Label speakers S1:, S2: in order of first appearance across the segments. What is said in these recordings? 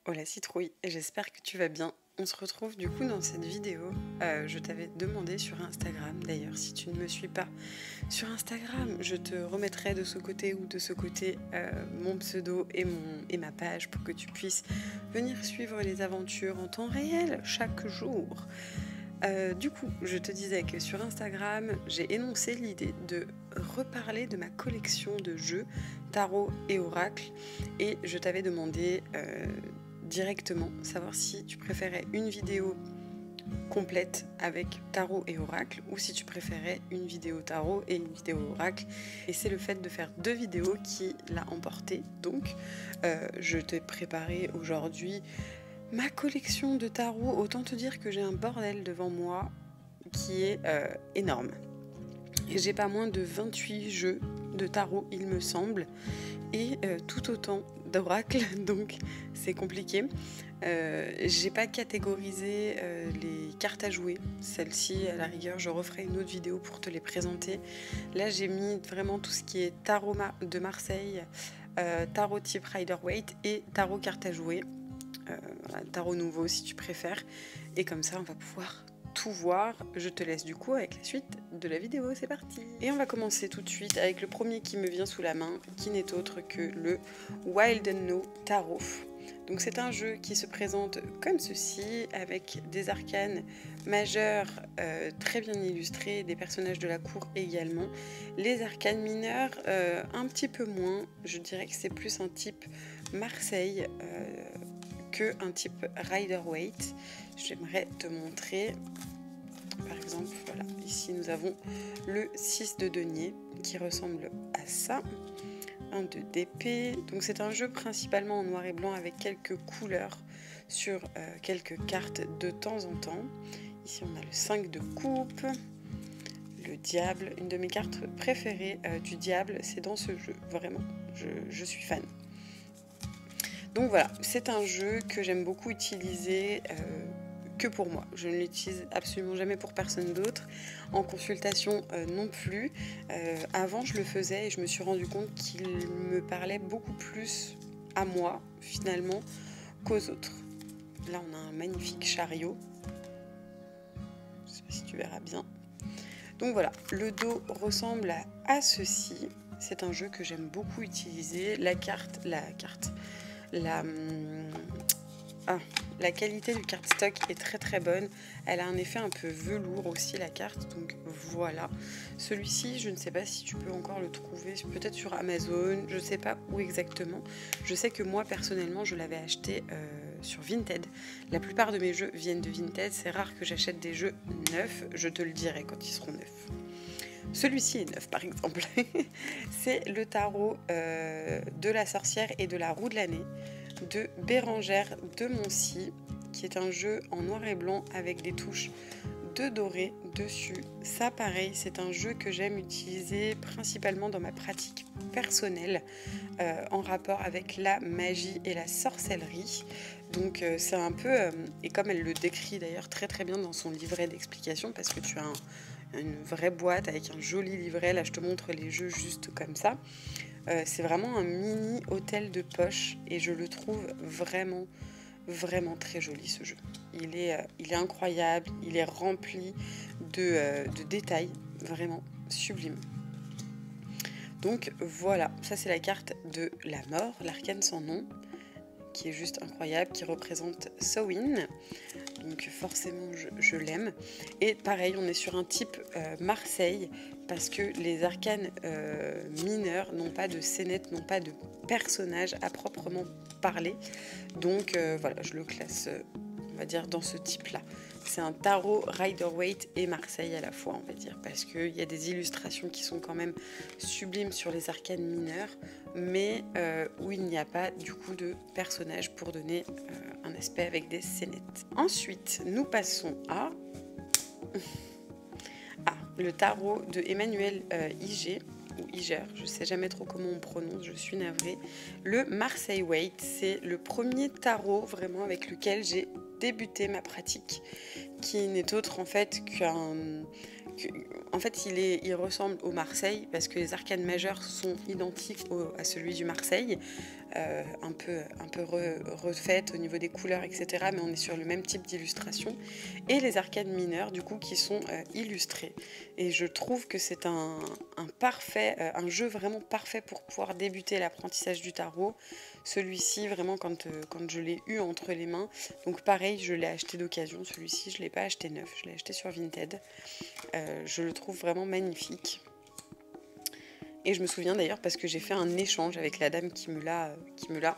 S1: Oh la citrouille, j'espère que tu vas bien. On se retrouve du coup dans cette vidéo. Je t'avais demandé sur Instagram, d'ailleurs si tu ne me suis pas sur Instagram, je te remettrai de ce côté ou de ce côté mon pseudo et ma page pour que tu puisses venir suivre les aventures en temps réel chaque jour. Du coup, je te disais que sur Instagram, j'ai énoncé l'idée de reparler de ma collection de jeux tarot et oracle et je t'avais demandé directement savoir si tu préférais une vidéo complète avec tarot et oracle ou si tu préférais une vidéo tarot et une vidéo oracle, et c'est le fait de faire deux vidéos qui l'a emporté. Donc je t'ai préparé aujourd'hui ma collection de tarot. Autant te dire que j'ai un bordel devant moi qui est énorme. Et j'ai pas moins de 28 jeux de tarot, il me semble, et tout autant d'oracles, donc c'est compliqué. J'ai pas catégorisé les cartes à jouer. Celle-ci, à la rigueur, je referai une autre vidéo pour te les présenter. Là, j'ai mis vraiment tout ce qui est tarot de Marseille, tarot type Rider-Waite et tarot cartes à jouer. Voilà, tarot nouveau si tu préfères. Et comme ça, on va pouvoir tout voir. Je te laisse du coup avec la suite de la vidéo, c'est parti. Et on va commencer tout de suite avec le premier qui me vient sous la main, qui n'est autre que le Wild No Tarot. Donc c'est un jeu qui se présente comme ceci, avec des arcanes majeurs très bien illustrés, des personnages de la cour également. Les arcanes mineurs, un petit peu moins, je dirais que c'est plus un type Marseille que un type Rider-Waite. J'aimerais te montrer, par exemple, voilà, ici nous avons le 6 de denier qui ressemble à ça. Un de d'épée. Donc c'est un jeu principalement en noir et blanc avec quelques couleurs sur quelques cartes de temps en temps. Ici on a le 5 de coupe, le diable. Une de mes cartes préférées du diable, c'est dans ce jeu, vraiment, je suis fan. Donc voilà, c'est un jeu que j'aime beaucoup utiliser que pour moi. Je ne l'utilise absolument jamais pour personne d'autre. En consultation non plus. Avant, je le faisais et je me suis rendu compte qu'il me parlait beaucoup plus à moi, finalement, qu'aux autres. Là, on a un magnifique chariot. Je ne sais pas si tu verras bien. Donc voilà, le dos ressemble à ceci. C'est un jeu que j'aime beaucoup utiliser. La qualité du cardstock est très très bonne. Elle a un effet un peu velours aussi, la carte. Donc voilà. Celui-ci, je ne sais pas si tu peux encore le trouver, peut-être sur Amazon, je ne sais pas où exactement. Je sais que moi personnellement, je l'avais acheté sur Vinted. La plupart de mes jeux viennent de Vinted. C'est rare que j'achète des jeux neufs. Je te le dirai quand ils seront neufs. Celui-ci est neuf par exemple. C'est le tarot de la sorcière et de la roue de l'année de Bérangère de Moncy, qui est un jeu en noir et blanc avec des touches de doré dessus. Ça pareil, c'est un jeu que j'aime utiliser principalement dans ma pratique personnelle en rapport avec la magie et la sorcellerie. Donc c'est un peu, et comme elle le décrit d'ailleurs très très bien dans son livret d'explication, parce que tu as une vraie boîte avec un joli livret, là je te montre les jeux juste comme ça. C'est vraiment un mini hôtel de poche et je le trouve vraiment, vraiment très joli ce jeu. Il est incroyable, il est rempli de détails, vraiment sublime. Donc voilà, ça c'est la carte de la mort, l'arcane sans nom, qui est juste incroyable, qui représente Samhain. Donc forcément je l'aime. Et pareil, on est sur un type Marseille, parce que les arcanes mineurs n'ont pas de scénette, n'ont pas de personnage à proprement parler. Donc voilà, je le classe, on va dire, dans ce type-là. C'est un tarot Rider-Waite et Marseille à la fois, on va dire, parce qu'il y a des illustrations qui sont quand même sublimes sur les arcanes mineurs, mais où il n'y a pas du coup de personnage pour donner un aspect avec des scénettes. Ensuite, nous passons à le tarot de Emmanuel Iger, ou Iger, je ne sais jamais trop comment on prononce, je suis navrée. Le Marseille Waite, c'est le premier tarot vraiment avec lequel j'ai débuté ma pratique, qui n'est autre en fait en fait, il ressemble au Marseille parce que les arcanes majeures sont identiques à celui du Marseille, un peu refaites au niveau des couleurs, etc. Mais on est sur le même type d'illustration. Et les arcanes mineures, du coup, qui sont illustrées. Et je trouve que c'est un jeu vraiment parfait pour pouvoir débuter l'apprentissage du tarot. Celui-ci, vraiment, quand je l'ai eu entre les mains, donc pareil, je l'ai acheté d'occasion. Celui-ci, je ne l'ai pas acheté neuf, je l'ai acheté sur Vinted. Je le trouve vraiment magnifique. Et je me souviens d'ailleurs parce que j'ai fait un échange avec la dame qui me l'a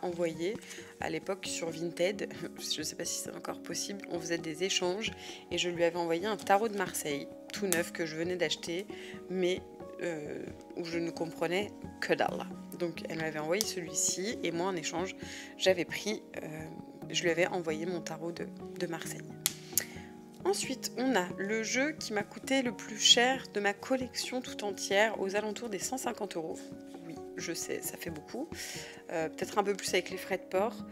S1: envoyé à l'époque sur Vinted. Je ne sais pas si c'est encore possible. On faisait des échanges et je lui avais envoyé un tarot de Marseille, tout neuf, que je venais d'acheter, mais où je ne comprenais que dalle. Donc elle m'avait envoyé celui-ci et moi en échange, j'avais pris, je lui avais envoyé mon tarot de Marseille. Ensuite, on a le jeu qui m'a coûté le plus cher de ma collection tout entière, aux alentours des 150 €. Oui, je sais, ça fait beaucoup. Peut-être un peu plus avec les frais de port.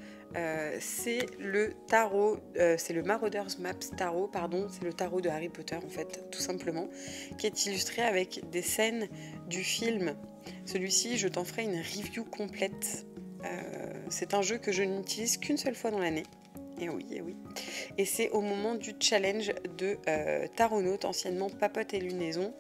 S1: C'est le tarot, c'est le Marauders Maps Tarot, pardon, c'est le tarot de Harry Potter en fait, tout simplement, qui est illustré avec des scènes du film. Celui-ci, je t'en ferai une review complète. C'est un jeu que je n'utilise qu'une seule fois dans l'année. Et oui, et oui. Et c'est au moment du challenge de Taronaute, anciennement Papote et Lunaison,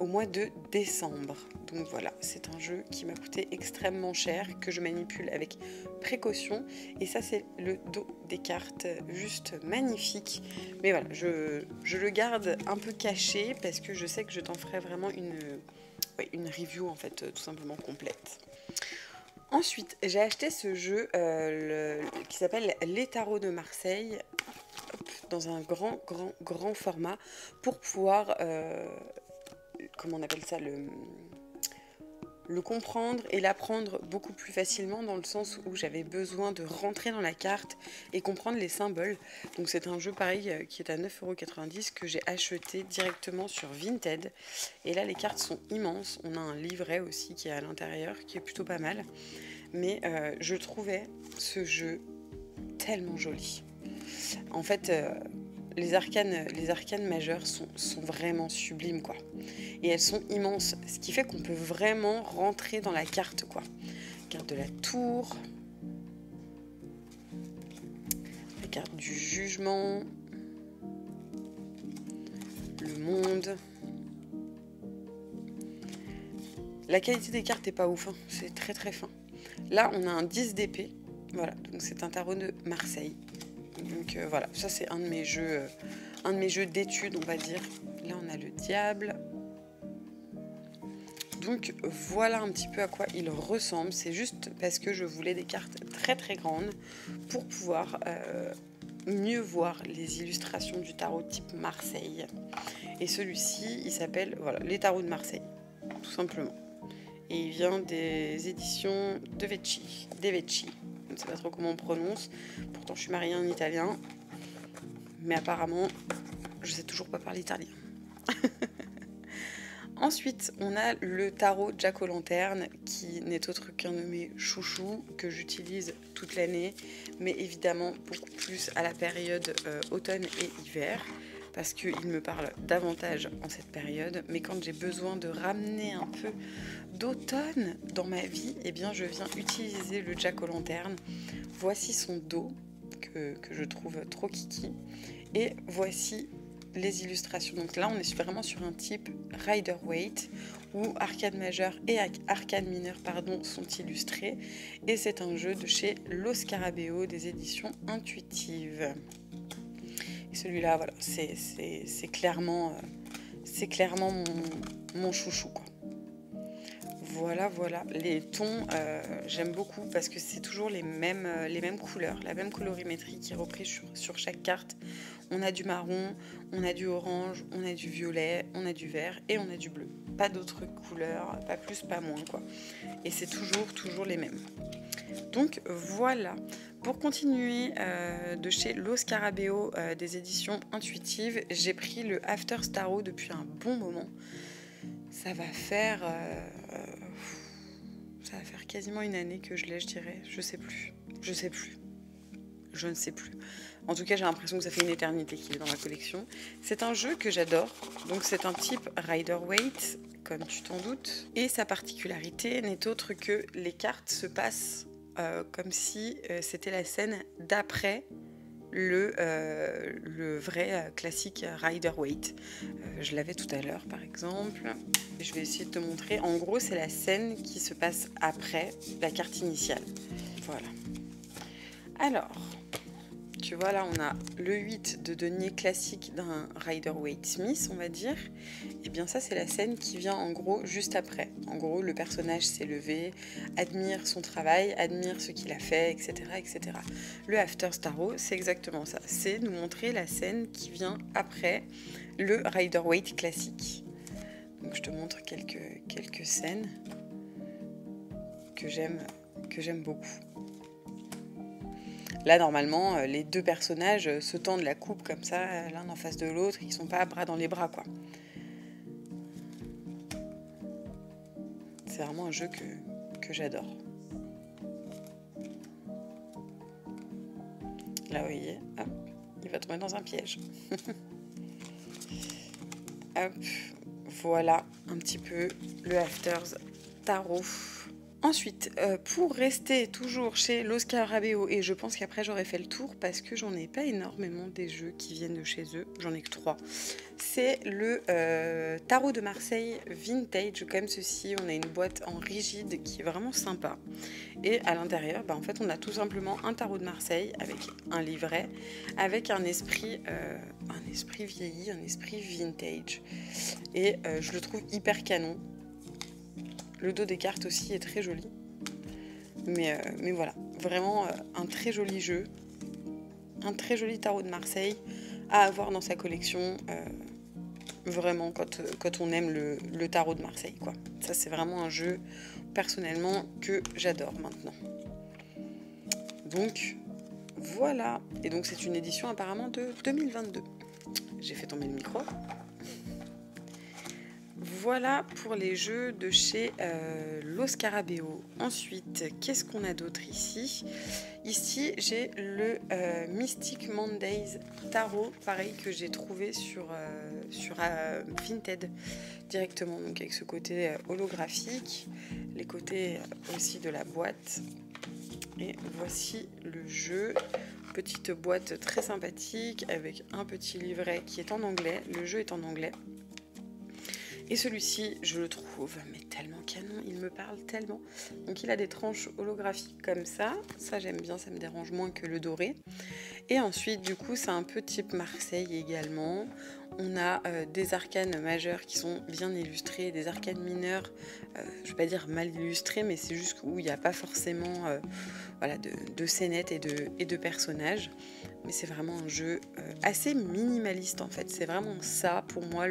S1: au mois de décembre. Donc voilà, c'est un jeu qui m'a coûté extrêmement cher, que je manipule avec précaution. Et ça, c'est le dos des cartes, juste magnifique. Mais voilà, je le garde un peu caché parce que je sais que je t'en ferai vraiment une review, en fait, tout simplement complète. Ensuite, j'ai acheté ce jeu qui s'appelle Les Tarots de Marseille, dans un grand format pour pouvoir, comment on appelle ça, le comprendre et l'apprendre beaucoup plus facilement, dans le sens où j'avais besoin de rentrer dans la carte et comprendre les symboles. Donc c'est un jeu pareil qui est à 9,90 € que j'ai acheté directement sur Vinted. Et là les cartes sont immenses, on a un livret aussi qui est à l'intérieur qui est plutôt pas mal. Mais je trouvais ce jeu tellement joli. En fait, les arcanes majeures sont vraiment sublimes, quoi. Et elles sont immenses, ce qui fait qu'on peut vraiment rentrer dans la carte, quoi. Carte de la tour, la carte du jugement, le monde. La qualité des cartes est pas ouf, hein. C'est très très fin. Là, on a un 10 d'épée. Voilà, donc c'est un tarot de Marseille. Donc voilà, ça c'est un de mes jeux d'études, on va dire. Là, on a le diable. Donc voilà un petit peu à quoi il ressemble. C'est juste parce que je voulais des cartes très très grandes pour pouvoir mieux voir les illustrations du tarot type Marseille. Et celui-ci, il s'appelle les tarots de Marseille, tout simplement. Et il vient des éditions de Vecchi. Je ne sais pas trop comment on prononce. Pourtant, je suis mariée en italien. Mais apparemment, je ne sais toujours pas parler italien. Ensuite, on a le tarot Jack-o'-lanterne, qui n'est autre qu'un de mes chouchous, que j'utilise toute l'année, mais évidemment beaucoup plus à la période automne et hiver, parce qu'il me parle davantage en cette période. Mais quand j'ai besoin de ramener un peu d'automne dans ma vie, eh bien je viens utiliser le Jack-o'-lanterne. Voici son dos, que je trouve trop kiki, et voici les illustrations. Donc là, on est vraiment sur un type Rider-Waite, où arcane majeure et arcane mineure sont illustrés. Et c'est un jeu de chez Lo Scarabeo, des éditions intuitives. Et celui-là, voilà, c'est clairement mon chouchou, quoi. Voilà, les tons, j'aime beaucoup parce que c'est toujours les mêmes couleurs, la même colorimétrie qui est reprise sur chaque carte. On a du marron, on a du orange, on a du violet, on a du vert et on a du bleu. Pas d'autres couleurs, pas plus, pas moins, quoi. Et c'est toujours les mêmes. Donc voilà, pour continuer de chez Lo Scarabeo, des éditions intuitives, j'ai pris le After Tarot depuis un bon moment. Ça va faire quasiment une année que je l'ai, je dirais. Je sais plus. je ne sais plus. En tout cas, j'ai l'impression que ça fait une éternité qu'il est dans ma collection. C'est un jeu que j'adore. Donc c'est un type Rider-Waite, comme tu t'en doutes. Et sa particularité n'est autre que les cartes se passent comme si c'était la scène d'après le vrai classique Rider-Waite. Je l'avais tout à l'heure par exemple. Je vais essayer de te montrer. En gros, c'est la scène qui se passe après la carte initiale. Voilà. Alors, tu vois là, on a le 8 de denier classique d'un Rider-Waite Smith, on va dire. Et bien ça, c'est la scène qui vient en gros juste après. En gros, le personnage s'est levé, admire son travail, admire ce qu'il a fait, etc., etc. Le After Tarot, c'est exactement ça. C'est nous montrer la scène qui vient après le Rider-Waite classique. Donc je te montre quelques scènes que j'aime beaucoup. Là, normalement, les deux personnages se tendent la coupe comme ça, l'un en face de l'autre, ils sont pas bras dans les bras, quoi. C'est vraiment un jeu que j'adore. Là, vous voyez, hop, il va tomber dans un piège. Hop, voilà un petit peu le Afters Tarot. Ensuite, pour rester toujours chez Los Scarabeo, et je pense qu'après j'aurai fait le tour parce que j'en ai pas énormément des jeux qui viennent de chez eux, j'en ai que 3. C'est le Tarot de Marseille Vintage, comme ceci. On a une boîte en rigide qui est vraiment sympa. Et à l'intérieur, en fait, on a tout simplement un tarot de Marseille avec un livret, avec un esprit vieilli, un esprit vintage. Et je le trouve hyper canon. Le dos des cartes aussi est très joli. Mais voilà, vraiment un très joli jeu. Un très joli tarot de Marseille à avoir dans sa collection. Vraiment, quand on aime le tarot de Marseille, quoi. Ça, c'est vraiment un jeu, personnellement, que j'adore maintenant. Donc, voilà. Et donc, c'est une édition apparemment de 2022. J'ai fait tomber le micro. Voilà pour les jeux de chez Los Scarabeo. Ensuite, qu'est-ce qu'on a d'autre ici? Ici, j'ai le Mystic Mondays Tarot, pareil, que j'ai trouvé sur Vinted directement. Donc avec ce côté holographique, les côtés aussi de la boîte. Et voici le jeu. Petite boîte très sympathique avec un petit livret qui est en anglais. Le jeu est en anglais. Et celui-ci, je le trouve mais tellement canon, il me parle tellement. Donc il a des tranches holographiques comme ça j'aime bien, ça me dérange moins que le doré. Et ensuite, du coup, c'est un peu type Marseille également. On a des arcanes majeurs qui sont bien illustrés, des arcanes mineurs, je ne vais pas dire mal illustrés, mais c'est juste où il n'y a pas forcément voilà, de scénettes et de personnages. Mais c'est vraiment un jeu assez minimaliste en fait. C'est vraiment ça pour moi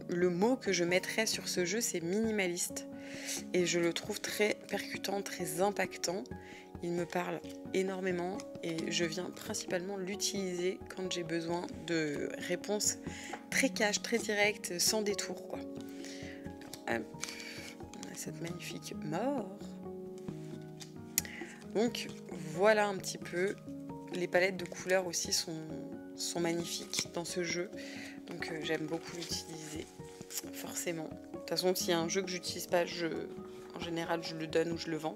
S1: le mot que je mettrais sur ce jeu, c'est minimaliste. Et je le trouve très percutant, très impactant. Il me parle énormément et je viens principalement l'utiliser quand j'ai besoin de réponses très cash, très directes, sans détour, quoi. Hop, on a cette magnifique mort. Donc voilà un petit peu. Les palettes de couleurs aussi sont magnifiques dans ce jeu. Donc j'aime beaucoup l'utiliser, forcément. De toute façon, s'il y a un jeu que j'utilise pas, en général, je le donne ou je le vends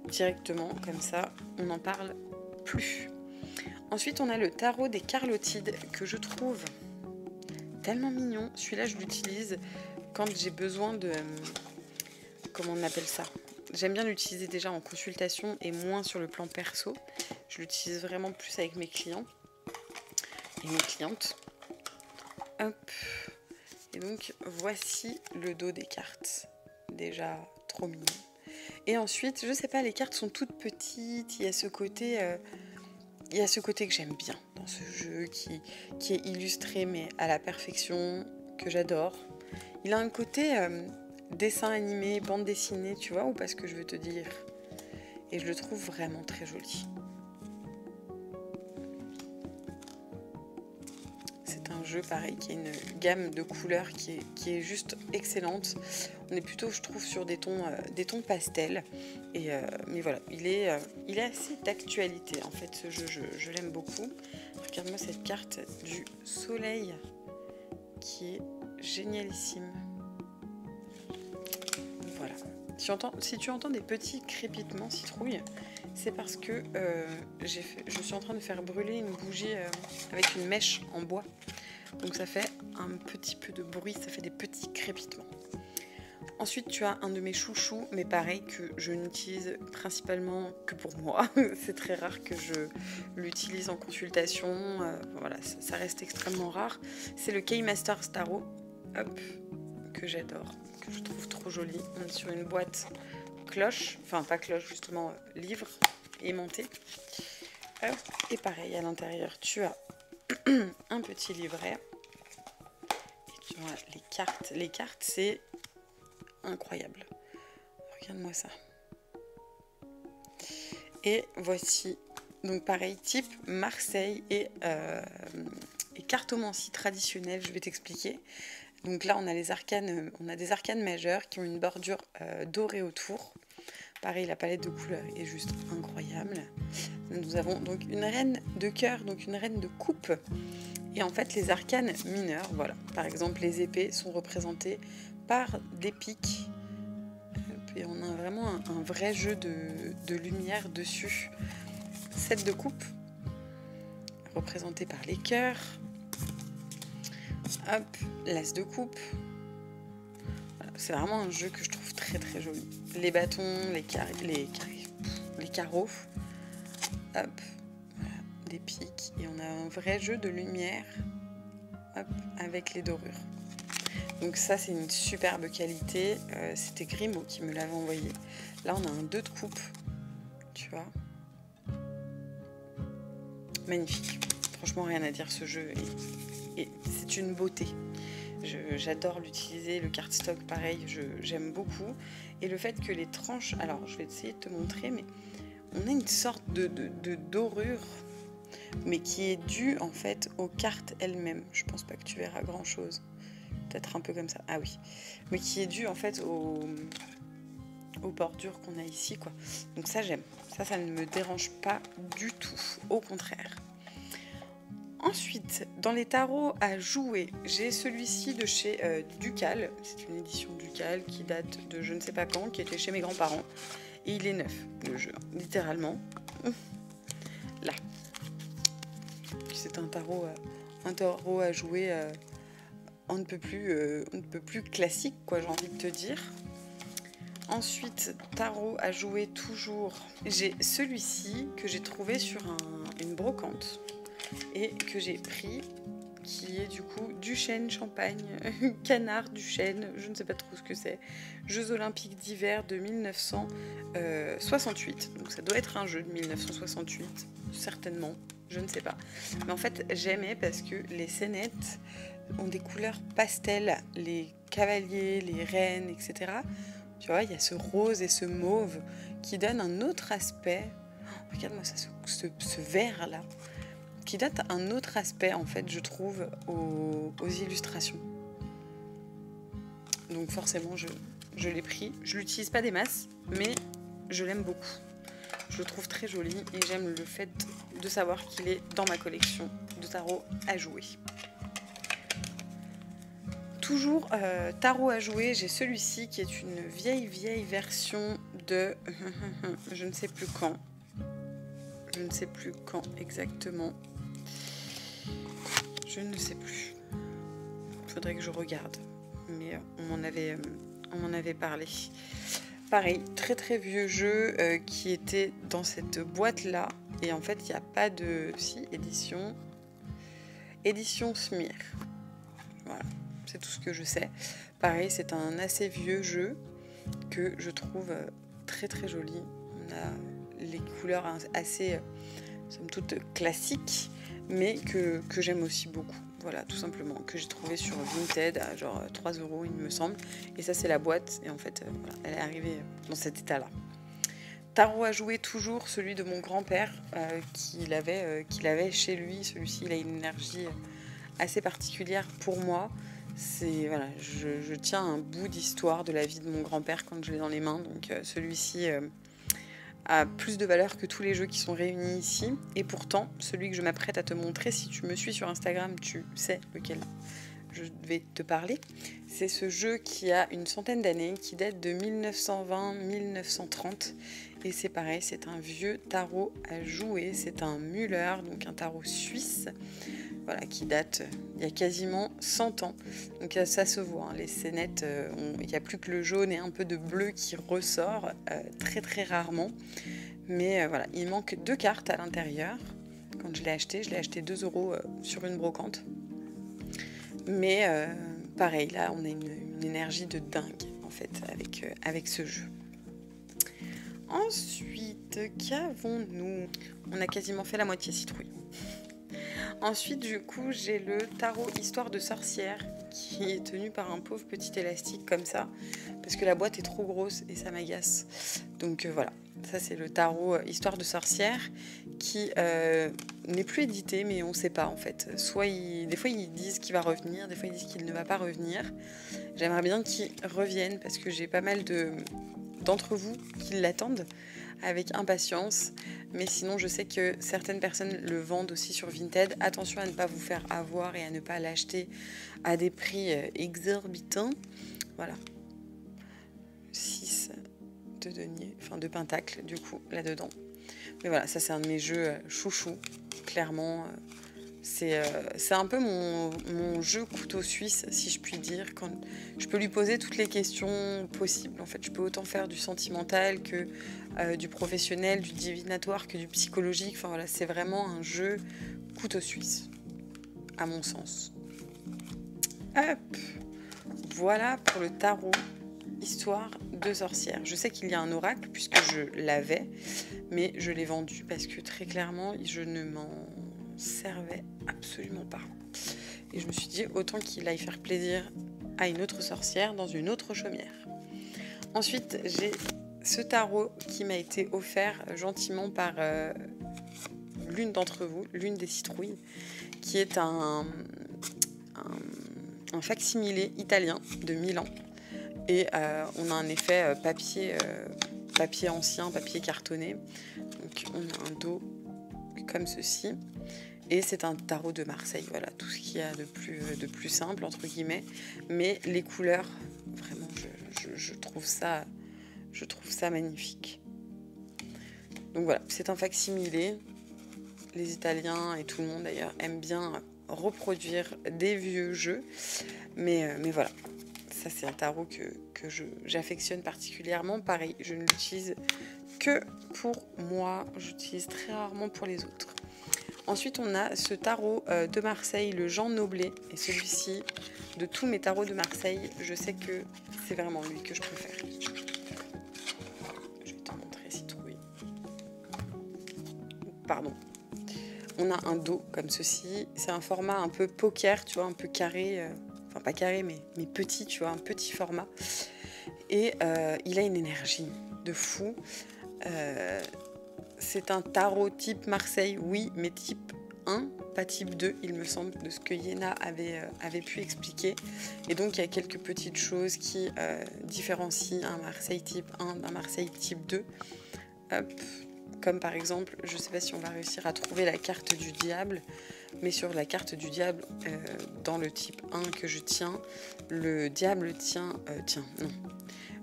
S1: directement. Comme ça, on n'en parle plus. Ensuite, on a le tarot des Carlotides que je trouve tellement mignon. Celui-là, je l'utilise quand j'ai besoin de... comment on appelle ça? J'aime bien l'utiliser déjà en consultation et moins sur le plan perso. Je l'utilise vraiment plus avec mes clients et mes clientes. Hop. Et donc voici le dos des cartes. Déjà trop mignon. Et ensuite, je sais pas, les cartes sont toutes petites. Il y a ce côté que j'aime bien dans ce jeu qui est illustré mais à la perfection, que j'adore. Il a un côté dessin animé, bande dessinée, tu vois, ou pas ce que je veux te dire. Et je le trouve vraiment très joli. C'est un jeu pareil qui a une gamme de couleurs qui est juste excellente. On est plutôt, je trouve, sur des tons pastels. Mais voilà, il est assez d'actualité en fait ce jeu, je l'aime beaucoup. Regarde-moi cette carte du soleil qui est génialissime. Voilà. Si tu entends des petits crépitements citrouille, c'est parce que je suis en train de faire brûler une bougie avec une mèche en bois. Donc ça fait un petit peu de bruit, ça fait des petits crépitements. Ensuite, tu as un de mes chouchous, mais pareil, que je n'utilise principalement que pour moi. C'est très rare que je l'utilise en consultation. Voilà, ça reste extrêmement rare. C'est le Keymasters Tarot, hop, que j'adore, que je trouve trop joli. On est sur une boîte cloche, enfin pas cloche, justement livre aimanté. Et pareil, à l'intérieur, tu as un petit livret. Et tu vois les cartes. Les cartes, c'est incroyable. Regarde-moi ça. Et voici, donc pareil, type Marseille et cartomancie traditionnelle, je vais t'expliquer. Donc là, on a des arcanes majeures qui ont une bordure dorée autour. Pareil, la palette de couleurs est juste incroyable. Nous avons donc une reine de cœur, donc une reine de coupe. Et en fait, les arcanes mineurs, voilà. Par exemple, les épées sont représentées par des pics. Et on a vraiment un vrai jeu de lumière dessus. 7 de coupe, représenté par les cœurs. Hop, l'as de coupe. Voilà, c'est vraiment un jeu que je trouve très très joli. Les bâtons, les carreaux. Hop, voilà, des pics. Et on a un vrai jeu de lumière. Hop, avec les dorures. Donc ça, c'est une superbe qualité. C'était Grimaud qui me l'avait envoyé. Là, on a un 2 de coupe. Tu vois. Magnifique. Franchement, rien à dire, ce jeu. Et c'est une beauté. J'adore l'utiliser. Le cardstock, pareil, j'aime beaucoup. Et le fait que les tranches... Alors, je vais essayer de te montrer, mais on a une sorte de dorure, mais qui est due, en fait, aux cartes elles-mêmes. Je pense pas que tu verras grand-chose. Peut-être un peu comme ça, ah oui, mais qui est dû en fait aux bordures qu'on a ici, quoi. Donc ça, j'aime, ça ne me dérange pas du tout, au contraire. Ensuite, dans les tarots à jouer, j'ai celui-ci de chez Ducal. C'est une édition Ducal qui date de je ne sais pas quand, qui était chez mes grands-parents, et il est neuf, le jeu, littéralement. Là, c'est un tarot à jouer on ne peut plus classique, quoi, j'ai envie de te dire. Ensuite, tarot à jouer toujours. J'ai celui-ci que j'ai trouvé sur une brocante et que j'ai pris, qui est du coup Duchesne Champagne, Canard Duchesne, je ne sais pas trop ce que c'est. Jeux olympiques d'hiver de 1968. Donc ça doit être un jeu de 1968, certainement, je ne sais pas. Mais en fait, j'aimais parce que les scénettes ont des couleurs pastel, les cavaliers, les reines, etc. Tu vois, il y a ce rose et ce mauve qui donnent un autre aspect. Oh, regarde-moi ça, ce vert-là, qui donne un autre aspect, en fait, je trouve, aux illustrations. Donc forcément, je l'ai pris. Je l'utilise pas des masses, mais je l'aime beaucoup. Je le trouve très joli et j'aime le fait de savoir qu'il est dans ma collection de tarot à jouer. Toujours tarot à jouer, j'ai celui-ci qui est une vieille version de je ne sais plus quand. Je ne sais plus quand exactement. Je ne sais plus. Il faudrait que je regarde. Mais on m'en avait parlé. Pareil, très vieux jeu qui était dans cette boîte-là. Et en fait, il n'y a pas de... Si, édition Smir. Voilà. C'est tout ce que je sais. Pareil, c'est un assez vieux jeu que je trouve très joli. On a les couleurs assez, somme toute, classiques, mais que j'aime aussi beaucoup. Voilà, tout simplement, que j'ai trouvé sur Vinted à genre 3 €, il me semble. Et ça, c'est la boîte. Et en fait, voilà, elle est arrivée dans cet état-là. Tarot à jouer, toujours celui de mon grand-père qu'il avait chez lui. Celui-ci, il a une énergie assez particulière pour moi. C'est voilà, je tiens un bout d'histoire de la vie de mon grand-père quand je l'ai dans les mains, donc celui-ci a plus de valeur que tous les jeux qui sont réunis ici. Et pourtant, celui que je m'apprête à te montrer, si tu me suis sur Instagram, tu sais lequel je vais te parler. C'est ce jeu qui a une centaine d'années, qui date de 1920-1930. Et c'est pareil, c'est un vieux tarot à jouer. C'est un Müller, donc un tarot suisse, voilà, qui date il y a quasiment 100 ans. Donc ça se voit, hein, les scénettes, il n'y a plus que le jaune et un peu de bleu qui ressort, très très rarement. Mais voilà, il manque 2 cartes à l'intérieur. Quand je l'ai acheté 2 € sur une brocante. Mais pareil, là on a une énergie de dingue en fait avec ce jeu. Ensuite, qu'avons-nous? On a quasiment fait la moitié citrouille. Ensuite, du coup, j'ai le tarot Histoire de sorcière qui est tenu par un pauvre petit élastique comme ça, parce que la boîte est trop grosse et ça m'agace. Donc voilà, ça c'est le tarot Histoire de sorcière qui n'est plus édité, mais on ne sait pas en fait. Des fois ils disent qu'il va revenir, des fois ils disent qu'il ne va pas revenir. J'aimerais bien qu'il revienne parce que j'ai pas mal d'entre vous qui l'attendent avec impatience, mais sinon je sais que certaines personnes le vendent aussi sur Vinted. Attention à ne pas vous faire avoir et à ne pas l'acheter à des prix exorbitants. Voilà, 6 de denier, enfin de pentacle du coup là-dedans. Mais voilà, ça c'est un de mes jeux chouchou, clairement. C'est un peu mon jeu couteau suisse, si je puis dire. Quand je peux lui poser toutes les questions possibles. En fait, je peux autant faire du sentimental que du professionnel, du divinatoire que du psychologique. Enfin voilà, c'est vraiment un jeu couteau suisse, à mon sens. Hop, voilà pour le tarot Histoire de sorcière. Je sais qu'il y a un oracle puisque je l'avais, mais je l'ai vendu parce que très clairement, je ne m'en servait absolument pas. Et je me suis dit, autant qu'il aille faire plaisir à une autre sorcière dans une autre chaumière. Ensuite, j'ai ce tarot qui m'a été offert gentiment par l'une d'entre vous, l'une des citrouilles, qui est un fac-similé italien de Milan. Et on a un effet papier ancien, papier cartonné. Donc on a un dos comme ceci. Et c'est un tarot de Marseille, voilà, tout ce qu'il y a de plus simple, entre guillemets. Mais les couleurs, vraiment, je trouve ça magnifique. Donc voilà, c'est un fac-similé. Les Italiens et tout le monde d'ailleurs aiment bien reproduire des vieux jeux. Mais voilà, ça c'est un tarot que j'affectionne particulièrement. Pareil, je ne l'utilise que pour moi, j'utilise très rarement pour les autres. Ensuite, on a ce tarot de Marseille, le Jean Noblet. Et celui-ci, de tous mes tarots de Marseille, je sais que c'est vraiment lui que je préfère. Je vais te montrer, citrouille. Pardon. On a un dos comme ceci. C'est un format un peu poker, tu vois, un peu carré. Enfin, pas carré, mais petit, tu vois, un petit format. Et il a une énergie de fou. C'est un tarot type Marseille, oui, mais type 1, pas type 2, il me semble, de ce que Yéna avait pu expliquer. Et donc, il y a quelques petites choses qui différencient un Marseille type 1 d'un Marseille type 2. Hop. Comme par exemple, je ne sais pas si on va réussir à trouver la carte du diable, mais sur la carte du diable, dans le type 1 que je tiens, le diable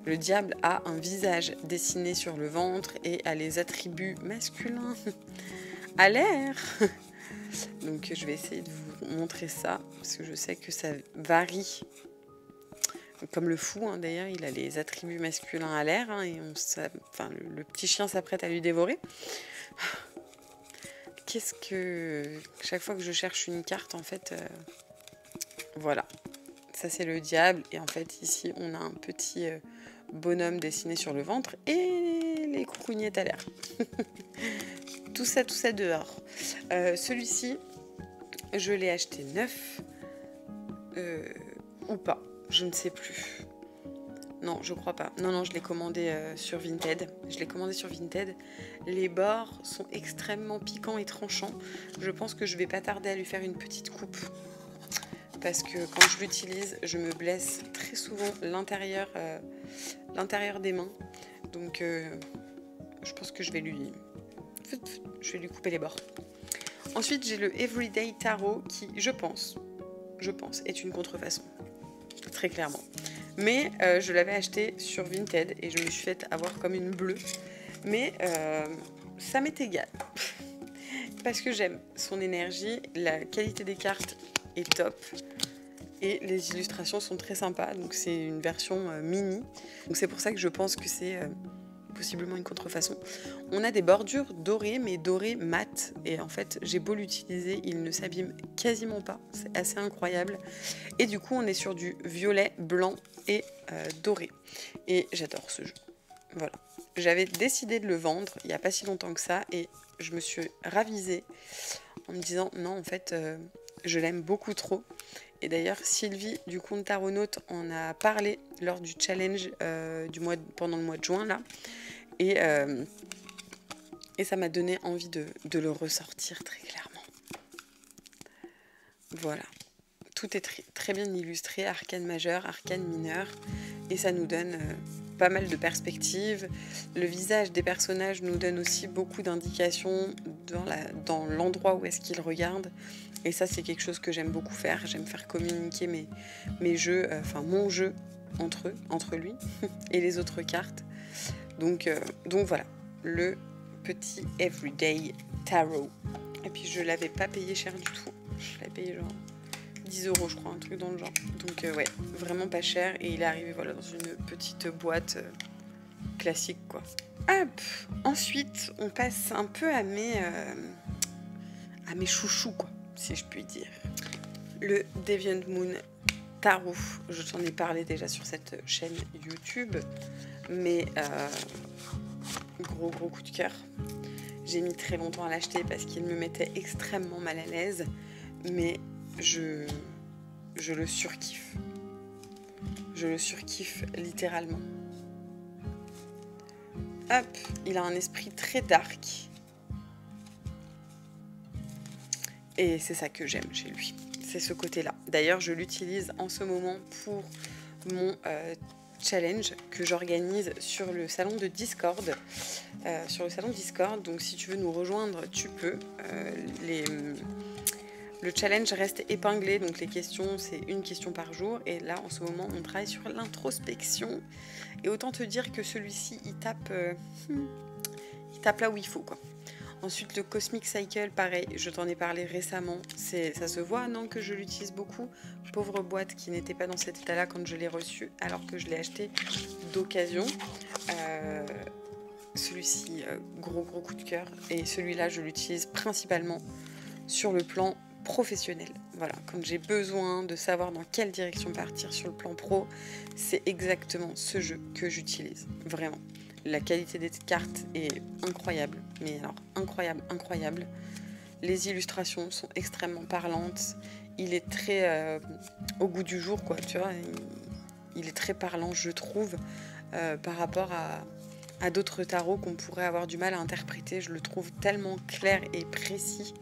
S1: Le diable a un visage dessiné sur le ventre et a les attributs masculins à l'air. Donc je vais essayer de vous montrer ça, parce que je sais que ça varie. Comme le fou, hein, d'ailleurs, il a les attributs masculins à l'air, hein, et le petit chien s'apprête à lui dévorer. Chaque fois que je cherche une carte, en fait, voilà. Ça, c'est le diable, et en fait, ici, on a un petit bonhomme dessiné sur le ventre, et les coucougnettes à l'air. tout ça dehors. Celui-ci, je l'ai acheté neuf, ou pas. Je ne sais plus. Non, je crois pas. Non, je l'ai commandé sur Vinted. Les bords sont extrêmement piquants et tranchants. Je pense que je vais pas tarder à lui faire une petite coupe. parce que quand je l'utilise, je me blesse très souvent l'intérieur des mains. Donc je pense que je vais lui couper les bords. Ensuite, j'ai le Everyday Tarot qui, je pense, est une contrefaçon. Très clairement. Mais je l'avais acheté sur Vinted et je me suis fait avoir comme une bleue. Mais ça m'est égal. Parce que j'aime son énergie, la qualité des cartes est top. Et les illustrations sont très sympas. Donc c'est une version mini. Donc c'est pour ça que je pense que c'est possiblement une contrefaçon. On a des bordures dorées, mais dorées mat. Et en fait, j'ai beau l'utiliser, il ne s'abîme quasiment pas. C'est assez incroyable. Et du coup, on est sur du violet, blanc et doré. Et j'adore ce jeu. Voilà. J'avais décidé de le vendre il n'y a pas si longtemps que ça. Et je me suis ravisée en me disant, non, en fait, je l'aime beaucoup trop. Et d'ailleurs, Sylvie du compte Taronaute en a parlé lors du challenge pendant le mois de juin, là. Et ça m'a donné envie de le ressortir très clairement. Voilà. Tout est très bien illustré, arcane majeur, arcane mineur. Et ça nous donne pas mal de perspectives. Le visage des personnages nous donne aussi beaucoup d'indications dans l'endroit où est-ce qu'ils regardent. Et ça, c'est quelque chose que j'aime beaucoup faire. J'aime faire communiquer mes jeux, mon jeu entre lui et les autres cartes. Donc voilà, le petit Everyday Tarot. Et puis je l'avais pas payé cher du tout. Je l'avais payé genre 10 €, je crois, un truc dans le genre. Donc ouais, vraiment pas cher. Et il est arrivé voilà, dans une petite boîte classique, quoi. Hop. Ensuite, on passe un peu à mes chouchous, quoi, si je puis dire. Le Deviant Moon Tarot. Je t'en ai parlé déjà sur cette chaîne YouTube. Mais gros coup de cœur. J'ai mis très longtemps à l'acheter parce qu'il me mettait extrêmement mal à l'aise. Mais je le surkiffe. Je le surkiffe littéralement. Hop, il a un esprit très dark. Et c'est ça que j'aime chez lui. C'est ce côté-là. D'ailleurs, je l'utilise en ce moment pour mon challenge que j'organise sur le salon de Discord. Donc si tu veux nous rejoindre, tu peux. Le challenge reste épinglé, donc les questions, c'est une question par jour. Et là, en ce moment, on travaille sur l'introspection. Et autant te dire que celui-ci, il tape là où il faut, quoi. Ensuite, le Cosmic Cycle, pareil, je t'en ai parlé récemment. Ça se voit, non, que je l'utilise beaucoup. Pauvre boîte qui n'était pas dans cet état-là quand je l'ai reçu, alors que je l'ai acheté d'occasion. Celui-ci, gros coup de cœur. Et celui-là, je l'utilise principalement sur le plan professionnel. Voilà, quand j'ai besoin de savoir dans quelle direction partir sur le plan pro, c'est exactement ce jeu que j'utilise, vraiment. La qualité des cartes est incroyable, mais alors incroyable. Les illustrations sont extrêmement parlantes. Il est très au goût du jour, quoi, tu vois. Il est très parlant, je trouve, par rapport à d'autres tarots qu'on pourrait avoir du mal à interpréter. Je le trouve tellement clair et précis.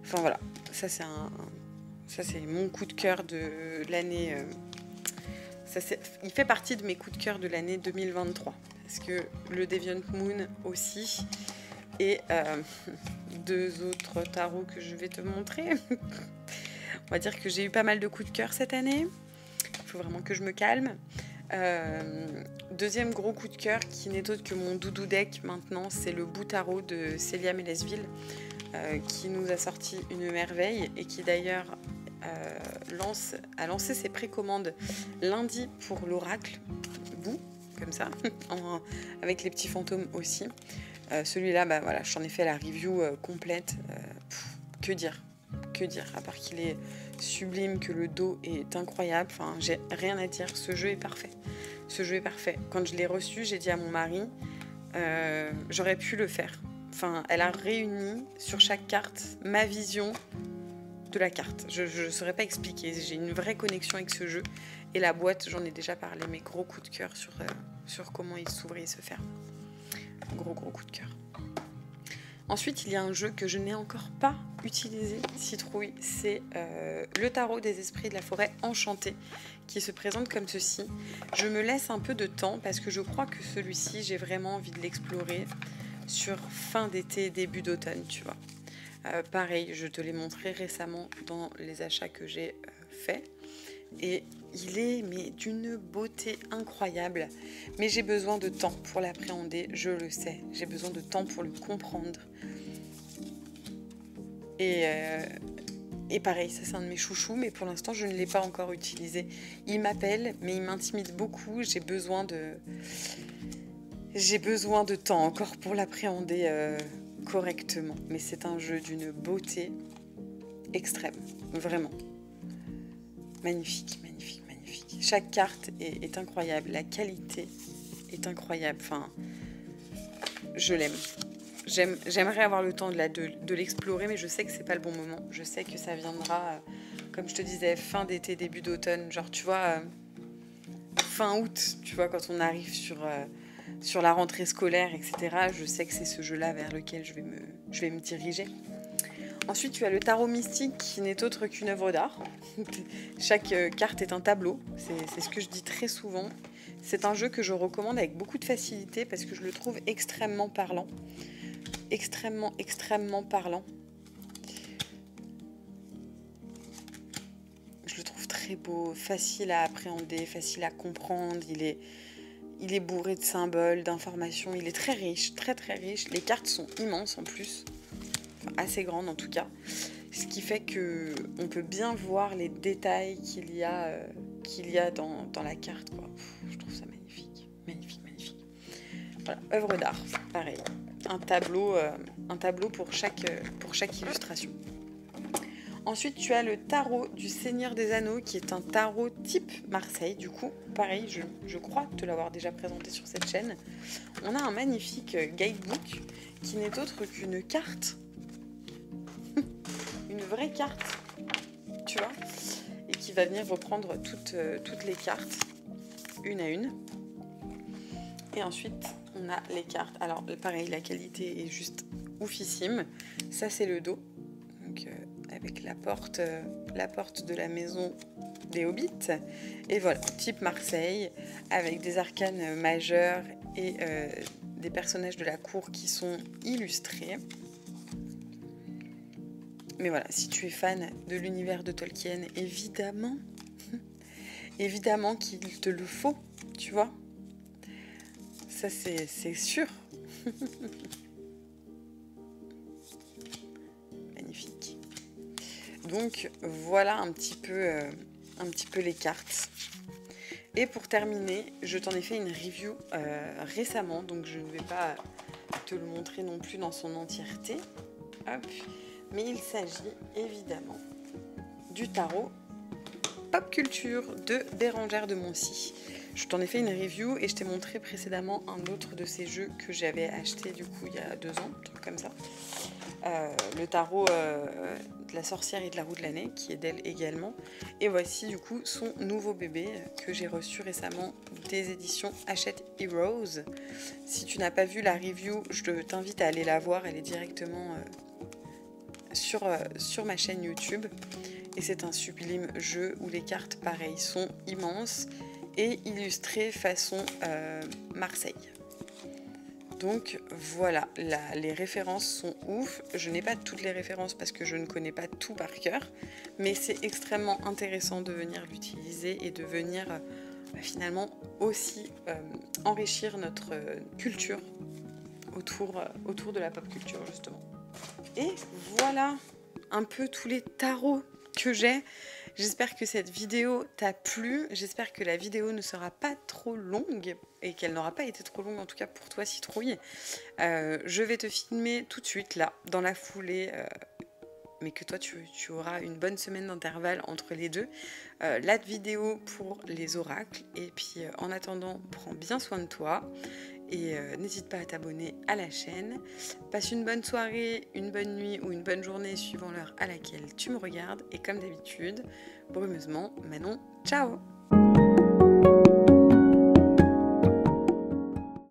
S1: Enfin voilà, ça c'est mon coup de cœur de l'année. Il fait partie de mes coups de cœur de l'année 2023. Parce que le Deviant Moon aussi. Et deux autres tarots que je vais te montrer. On va dire que j'ai eu pas mal de coups de cœur cette année. Il faut vraiment que je me calme. Deuxième gros coup de cœur qui n'est autre que mon doudou deck maintenant, c'est le Bout Tarot de Célia Mélesville. Qui nous a sorti une merveille et qui d'ailleurs a lancé ses précommandes lundi pour l'oracle Bout, comme ça, avec les petits fantômes aussi. Celui-là, bah voilà, j'en ai fait la review complète. Que dire, à part qu'il est sublime, que le dos est incroyable. Enfin, j'ai rien à dire. Ce jeu est parfait. Quand je l'ai reçu, j'ai dit à mon mari, j'aurais pu le faire. Enfin, elle a réuni sur chaque carte ma vision de la carte. Je ne saurais pas expliquer. J'ai une vraie connexion avec ce jeu. Et la boîte, j'en ai déjà parlé, mes gros coups de cœur sur comment il s'ouvre et se ferme. Gros coup de cœur. Ensuite, il y a un jeu que je n'ai encore pas utilisé, Citrouille, c'est le tarot des esprits de la forêt enchantée, qui se présente comme ceci. Je me laisse un peu de temps parce que je crois que celui-ci, j'ai vraiment envie de l'explorer sur fin d'été, début d'automne, tu vois. Pareil, je te l'ai montré récemment dans les achats que j'ai faits. Et il est mais d'une beauté incroyable. Mais j'ai besoin de temps pour l'appréhender, je le sais. J'ai besoin de temps pour le comprendre. Et pareil, ça c'est un de mes chouchous, mais pour l'instant je ne l'ai pas encore utilisé. Il m'appelle, mais il m'intimide beaucoup. J'ai besoin de temps encore pour l'appréhender correctement. Mais c'est un jeu d'une beauté extrême, vraiment. Magnifique, magnifique, magnifique. Chaque carte est incroyable. La qualité est incroyable. Enfin, je l'aime. J'aimerais avoir le temps de l'explorer, mais je sais que c'est pas le bon moment. Je sais que ça viendra, comme je te disais, fin d'été, début d'automne. Genre, tu vois, fin août, tu vois, quand on arrive sur la rentrée scolaire, etc. Je sais que c'est ce jeu-là vers lequel je vais me diriger. Ensuite, tu as le tarot mystique qui n'est autre qu'une œuvre d'art. Chaque carte est un tableau, c'est ce que je dis très souvent. C'est un jeu que je recommande avec beaucoup de facilité parce que je le trouve extrêmement parlant. Extrêmement, extrêmement parlant. Je le trouve très beau, facile à appréhender, facile à comprendre. Il est bourré de symboles, d'informations. Il est très riche, très très riche. Les cartes sont immenses en plus. Enfin, assez grande en tout cas, ce qui fait que on peut bien voir les détails qu'il y a dans la carte, quoi. Je trouve ça magnifique, magnifique, magnifique. Voilà, œuvre d'art, pareil, un tableau pour chaque illustration. Ensuite, tu as le tarot du Seigneur des Anneaux, qui est un tarot type Marseille. Du coup, pareil, je crois te l'avoir déjà présenté sur cette chaîne. On a un magnifique guidebook qui n'est autre qu'une carte. Une vraie carte, tu vois, et qui va venir reprendre toutes les cartes, une à une. Et ensuite, on a les cartes. Alors, pareil, la qualité est juste oufissime. Ça, c'est le dos, donc avec la porte de la maison des Hobbits. Et voilà, type Marseille, avec des arcanes majeurs et des personnages de la cour qui sont illustrés. Mais voilà, si tu es fan de l'univers de Tolkien, évidemment, évidemment qu'il te le faut, tu vois. Ça, c'est sûr. Magnifique. Donc, voilà un petit peu les cartes. Et pour terminer, je t'en ai fait une review récemment, donc je ne vais pas te le montrer non plus dans son entièreté. Hop. Mais il s'agit évidemment du tarot Pop Culture de Bérengère de Moncy. Je t'en ai fait une review et je t'ai montré précédemment un autre de ces jeux que j'avais acheté du coup il y a 2 ans, un truc comme ça. Le tarot de la sorcière et de la roue de l'année, qui est d'elle également. Et voici du coup son nouveau bébé que j'ai reçu récemment des éditions Hachette Heroes. Si tu n'as pas vu la review, je t'invite à aller la voir, elle est directement sur ma chaîne YouTube. Et c'est un sublime jeu où les cartes, pareil, sont immenses et illustrées façon Marseille. Donc voilà, les références sont ouf. Je n'ai pas toutes les références parce que je ne connais pas tout par cœur, mais c'est extrêmement intéressant de venir l'utiliser et de venir finalement aussi enrichir notre culture autour de la pop culture justement. Et voilà un peu tous les tarots que j'ai. J'espère que cette vidéo t'a plu. J'espère que la vidéo ne sera pas trop longue et qu'elle n'aura pas été trop longue en tout cas pour toi Citrouille. Je vais te filmer tout de suite là, dans la foulée, mais que toi tu auras une bonne semaine d'intervalle entre les deux. La vidéo pour les oracles. Et puis en attendant, prends bien soin de toi. Et n'hésite pas à t'abonner à la chaîne. Passe une bonne soirée, une bonne nuit ou une bonne journée suivant l'heure à laquelle tu me regardes. Et comme d'habitude, brumeusement, Manon, ciao!